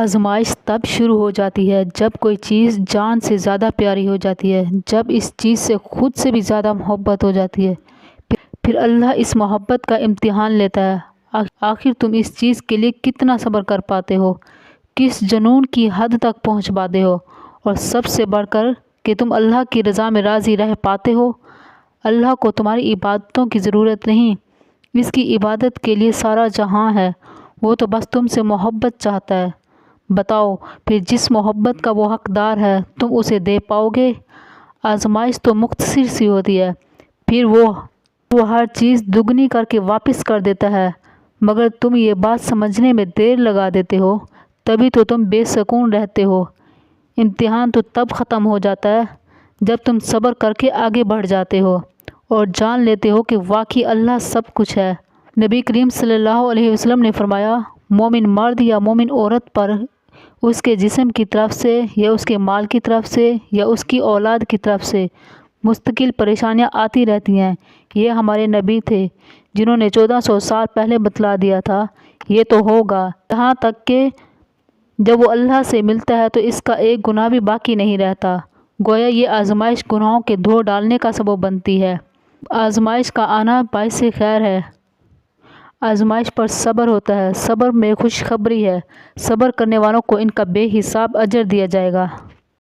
آزمائش تب شروع ہو جاتی ہے جب کوئی چیز جان سے زیادہ پیاری ہو جاتی ہے، جب اس چیز سے خود سے بھی زیادہ محبت ہو جاتی ہے۔ پھر اللہ اس محبت کا امتحان لیتا ہے، آخر تم اس چیز کے لیے کتنا صبر کر پاتے ہو، کس جنون کی حد تک پہنچ پاتے ہو، اور سب سے بڑھ کر کہ تم اللہ کی رضا میں راضی رہ پاتے ہو۔ اللہ کو تمہاری عبادتوں کی ضرورت نہیں، اس کی عبادت کے لیے سارا جہاں ہے، وہ تو بس تم سے محبت چاہتا ہے۔ بتاؤ پھر جس محبت کا وہ حقدار ہے تم اسے دے پاؤ گے؟ آزمائش تو مختصر سی ہوتی ہے، پھر وہ ہر چیز دگنی کر کے واپس کر دیتا ہے، مگر تم یہ بات سمجھنے میں دیر لگا دیتے ہو، تبھی تو تم بے سکون رہتے ہو۔ امتحان تو تب ختم ہو جاتا ہے جب تم صبر کر کے آگے بڑھ جاتے ہو اور جان لیتے ہو کہ واقعی اللہ سب کچھ ہے۔ نبی کریم صلی اللہ علیہ وسلم نے فرمایا، مومن مرد یا مومن عورت پر اس کے جسم کی طرف سے یا اس کے مال کی طرف سے یا اس کی اولاد کی طرف سے مستقل پریشانیاں آتی رہتی ہیں۔ یہ ہمارے نبی تھے جنہوں نے 1400 سال پہلے بتلا دیا تھا، یہ تو ہوگا، یہاں تک کہ جب وہ اللہ سے ملتا ہے تو اس کا ایک گناہ بھی باقی نہیں رہتا۔ گویا یہ آزمائش گناہوں کے دھو ڈالنے کا سبب بنتی ہے۔ آزمائش کا آنا باعث خیر ہے۔ آزمائش پر صبر ہوتا ہے، صبر میں خوشخبری ہے، صبر کرنے والوں کو ان کا بے حساب اجر دیا جائے گا۔